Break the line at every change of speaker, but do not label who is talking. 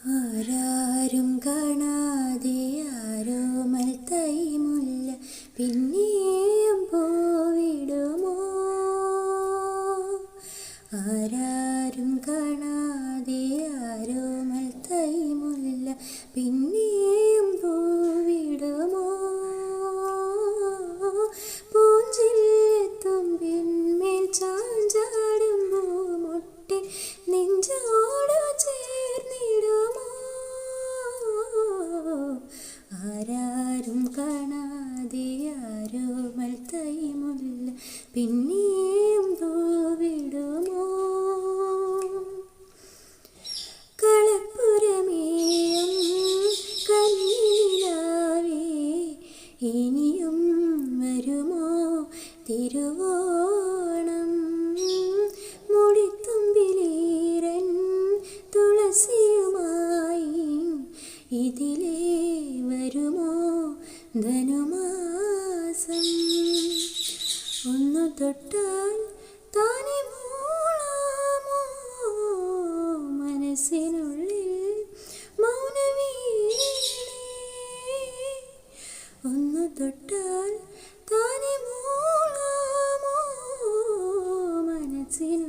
ആരാരും കാണാതെ ആരോമൽ തൈമുല്ല പിന്നെയും പോവിടുമോ? ആരാരും കാണാതെ ആരോമൽ തൈമുല്ല പിന്നെയും പോവിടുമോ? പൂഞ്ചില്ലത്തുമ്പിന്മേൽ ചാഞ്ചാടുമ്പോ മുട്ടെ നെഞ്ചോട് ചേർന്നിടുമോ? ആരാരും കാണാതെ ആരോമൽ തൈമുല്ല പിന്നെയും പോവിടുമോ? കളപ്പുരമേയും കന്നിനിലാവേ ഇനിയും വരുമോ തിരുവോണം? മുടിത്തുമ്പിലീരൻ തുളസിയുമായി ഇതിലേ വരുമോ ധനുമാസം? ഒന്നു തൊട്ടാൽ താനെ മൂളാമോ മനസ്സിനുള്ളിൽ മൗനവീണേ? ഒന്നു തൊട്ടാൽ താനെ മൂളാമോ മനസ്സിനുള്ളിൽ